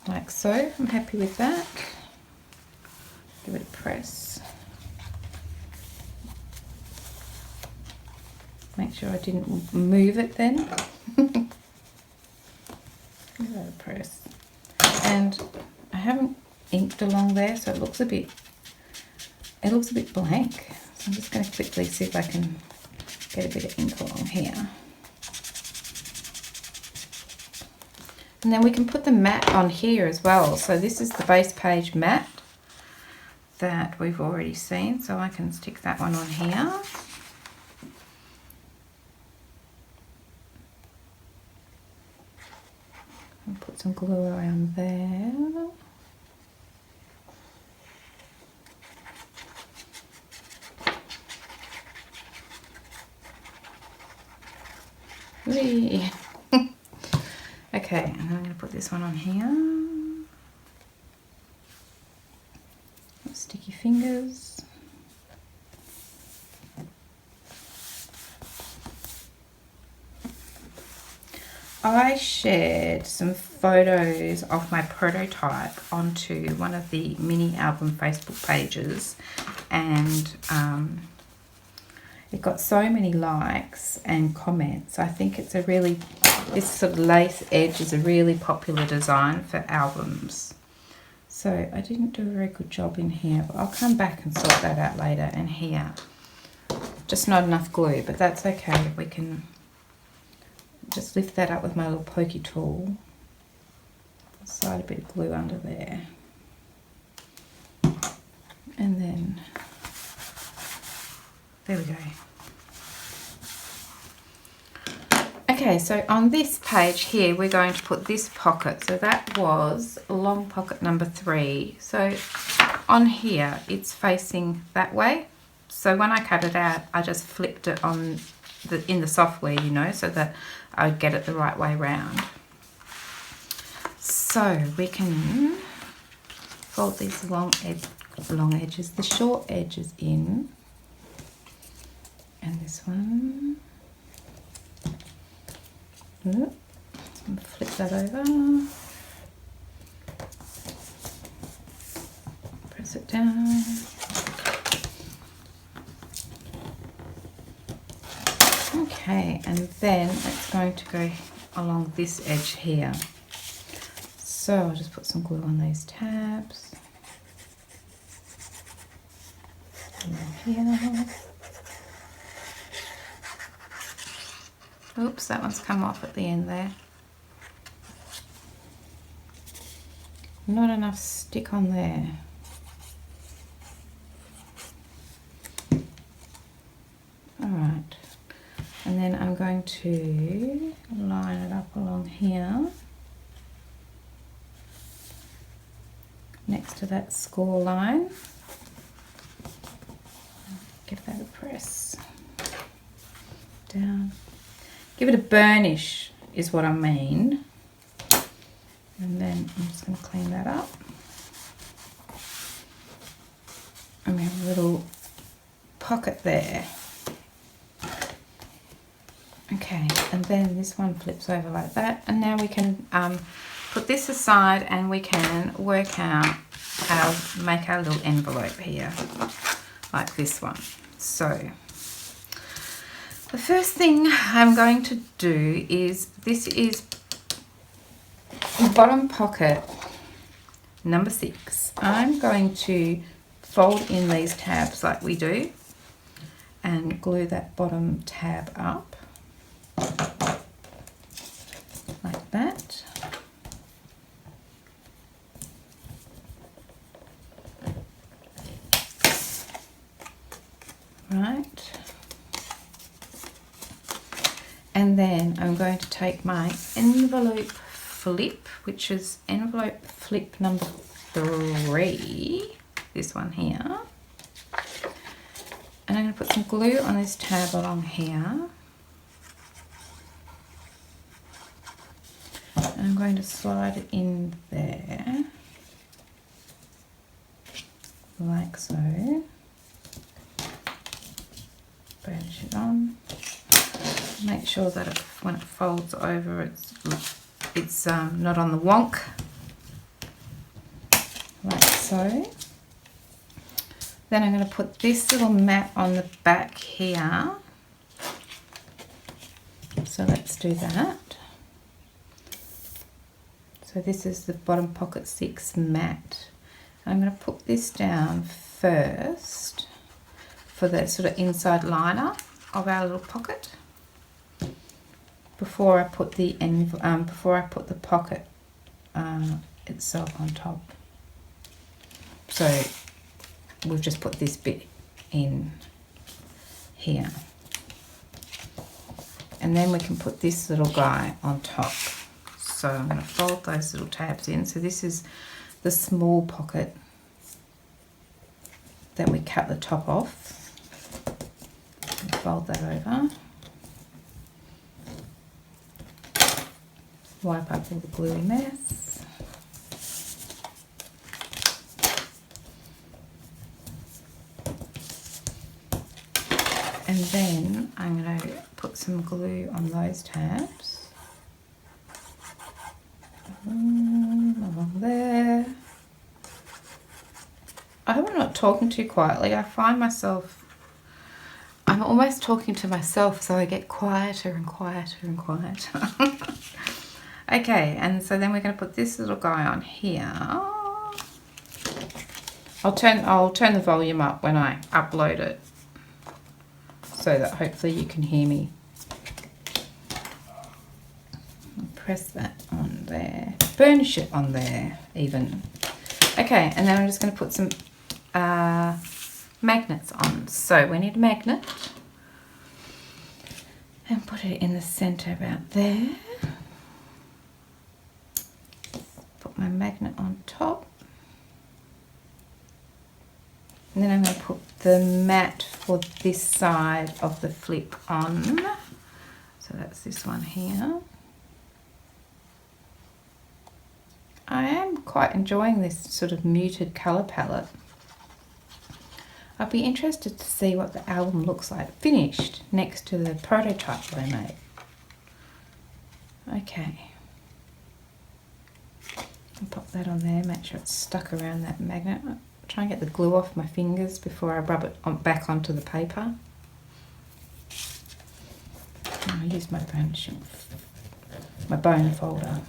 Like so. I'm happy with that. Give it a press. Make sure I didn't move it then. Give that a press. And I haven't inked along there, so it looks a bit blank. So I'm just going to quickly see if I can get a bit of ink along here. And then we can put the mat on here as well. So this is the base page mat that we've already seen. So I can stick that one on here. And put some glue around there. Whee! Okay, and I'm going to put this one on here. Sticky fingers. I shared some photos of my prototype onto one of the mini album Facebook pages, and it got so many likes and comments. I think it's this sort of lace edge is a really popular design for albums. So I didn't do a very good job in here, but I'll come back and sort that out later. And here, just not enough glue, but that's okay. We can just lift that up with my little pokey tool. Slide a bit of glue under there. And then, there we go. Okay, so on this page here, we're going to put this pocket. So that was long pocket number 3. So on here, it's facing that way. So when I cut it out, I just flipped it on in the software, you know, so that I would get it the right way round. So we can fold these long edges, the short edges in, and this one. Ooh, flip that over. Press it down. Okay, and then it's going to go along this edge here. So I'll just put some glue on these tabs. Here. Oops, that one's come off at the end there. Not enough stick on there. Alright, and then I'm going to line it up along here, next to that score line. Give that a press down. Give it a burnish is what I mean. And then I'm just going to clean that up. And we have a little pocket there. Okay, and then this one flips over like that. And now we can put this aside and we can work out how to make our little envelope here, like this one. So the first thing I'm going to do is, this is bottom pocket number 6. I'm going to fold in these tabs like we do and glue that bottom tab up like that. Right. And then I'm going to take my envelope flip, which is envelope flip number 3, this one here. And I'm going to put some glue on this tab along here. And I'm going to slide it in there, like so. Burnish it on. Make sure that when it folds over, it's not on the wonk, like so. Then I'm going to put this little mat on the back here. So let's do that. So this is the bottom pocket 6 mat. I'm going to put this down first for the sort of inside liner of our little pocket before I put the pocket itself on top. So we've just put this bit in here, and then we can put this little guy on top. So I'm going to fold those little tabs in. So this is the small pocket that we cut the top off. Fold that over. Wipe up all the gluey mess. And then I'm going to put some glue on those tabs. Along there. I hope I'm not talking too quietly. I find myself, I'm almost talking to myself, so I get quieter and quieter and quieter. Okay, and so then we're going to put this little guy on here. I'll turn the volume up when I upload it, so that hopefully you can hear me. Press that on there, burnish it on there even. Okay, and then I'm just going to put some magnets on. So we need a magnet and put it in the center about there. Put my magnet on top, and then I'm going to put the mat for this side of the flip on. So that's this one here. I am quite enjoying this sort of muted colour palette. I'd be interested to see what the album looks like finished next to the prototype that I made. Okay. I'll pop that on there, make sure it's stuck around that magnet. Try and get the glue off my fingers before I rub it back onto the paper. I'll use my bone folder.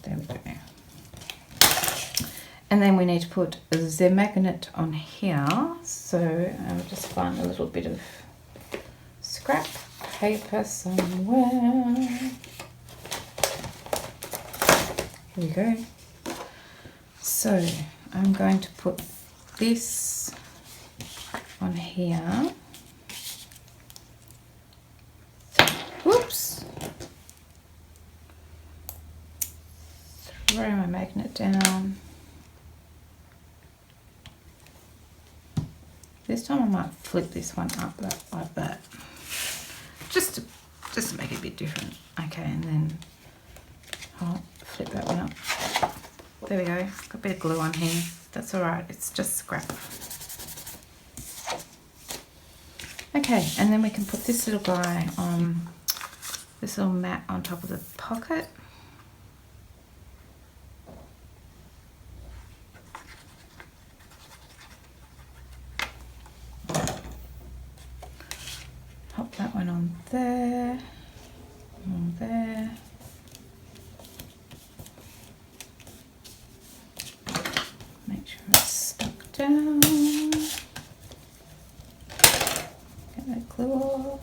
There we go. And then we need to put the magnet on here. So I'll just find a little bit of scrap paper somewhere. Here we go. So I'm going to put this on here. Whoops. Throw my magnet down. This time I might flip this one up like that. Just to make it a bit different. Okay, and then I'll flip that one up. There we go. Got a bit of glue on here. That's alright, it's just scrap. Okay, and then we can put this little guy on, this little mat on top of the pocket. Pop that one on there, on there. Make sure it's stuck down. Get that glue off.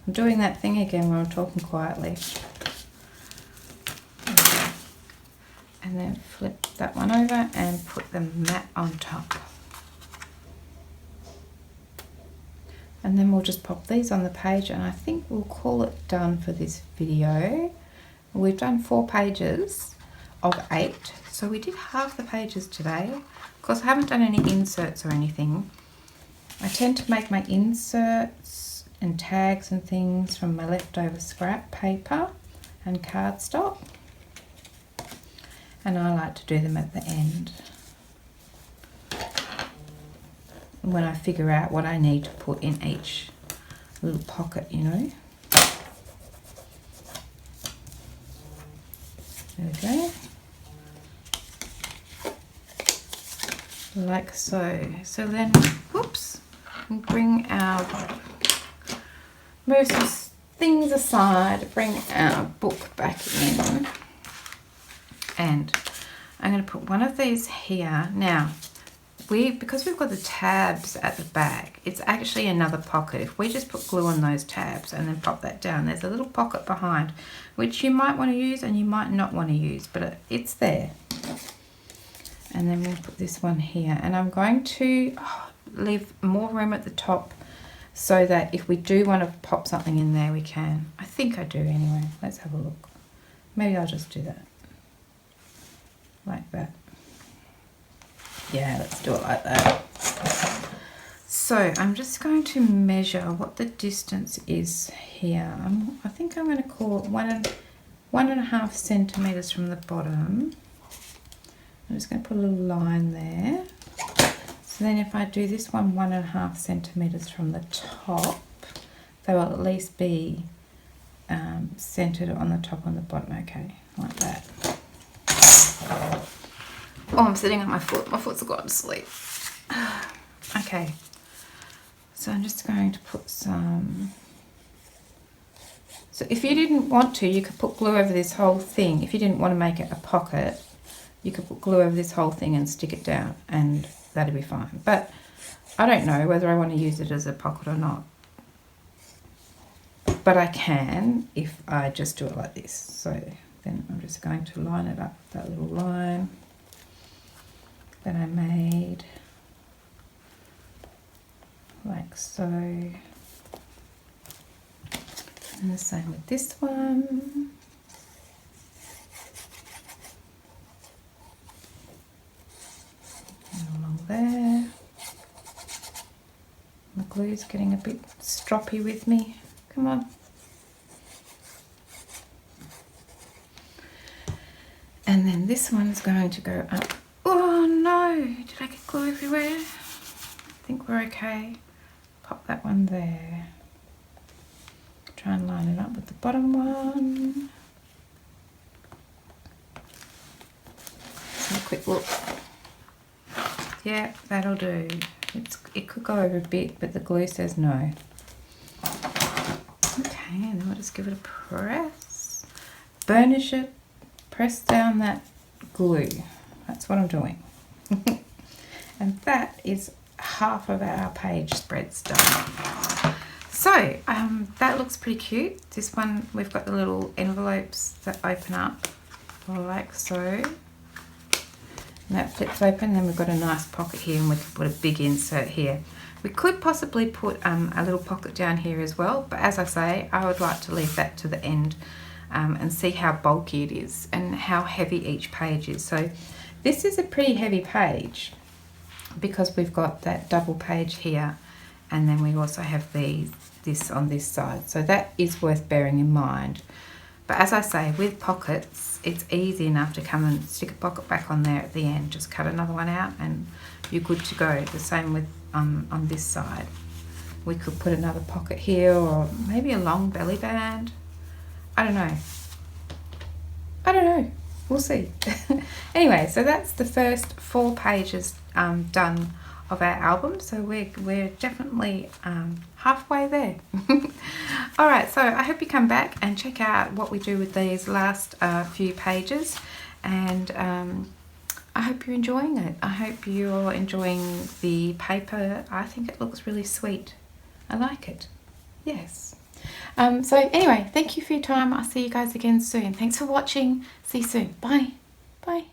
I'm doing that thing again where I'm talking quietly. Okay. And then flip that one over and put the mat on top. And then we'll just pop these on the page, and I think we'll call it done for this video. We've done 4 pages of 8, so we did half the pages today. Of course, I haven't done any inserts or anything. I tend to make my inserts and tags and things from my leftover scrap paper and cardstock, and I like to do them at the end when I figure out what I need to put in each little pocket, you know. There we go. Like so. So then, whoops, bring our, move some things aside, bring our book back in. And I'm going to put one of these here. Now, because we've got the tabs at the back, it's actually another pocket. If we just put glue on those tabs and then pop that down, there's a little pocket behind, which you might want to use and you might not want to use, but it's there. And then we'll put this one here. And I'm going to leave more room at the top so that if we do want to pop something in there, we can. I think I do anyway. Let's have a look. Maybe I'll just do that. Like that. Yeah, let's do it like that. So I'm just going to measure what the distance is here. I think I'm going to call it 1.5 centimeters from the bottom. I'm just going to put a little line there. So then if I do this one 1.5 centimeters from the top, they will at least be centered on the top and the bottom. Okay, like that. Oh, I'm sitting on my foot. My foot's gone to sleep. Okay, so I'm just going to put some. So if you didn't want to, you could put glue over this whole thing. If you didn't want to make it a pocket, you could put glue over this whole thing and stick it down, and that'd be fine. But I don't know whether I want to use it as a pocket or not. But I can if I just do it like this. So then I'm just going to line it up with that little line that I made, like so. And the same with this one. And along there. glue's getting a bit stroppy with me. Come on. And then this one's going to go up. Oh no, did I get glue everywhere? I think we're okay. Pop that one there. Try and line it up with the bottom one. Let's have a quick look. Yeah, that'll do. It could go over a bit, but the glue says no. Okay, and then we'll just give it a press. Burnish it. Press down that glue. That's what I'm doing. And that is half of our page spreads done. So that looks pretty cute. This one, we've got the little envelopes that open up like so. And that flips open, then we've got a nice pocket here, and we can put a big insert here. We could possibly put a little pocket down here as well, but as I say, I would like to leave that to the end and see how bulky it is and how heavy each page is. So this is a pretty heavy page because we've got that double page here, and then we also have this on this side. So that is worth bearing in mind. But as I say, with pockets, it's easy enough to come and stick a pocket back on there at the end. Just cut another one out and you're good to go. The same with on this side. We could put another pocket here, or maybe a long belly band. I don't know. We'll see. Anyway, so that's the first 4 pages done of our album. So we're definitely halfway there. All right, so I hope you come back and check out what we do with these last few pages, and I hope you're enjoying it. I hope you're enjoying the paper. I think it looks really sweet. I like it. Yes. So anyway, thank you for your time. I'll see you guys again soon. Thanks for watching. See you soon. Bye. Bye.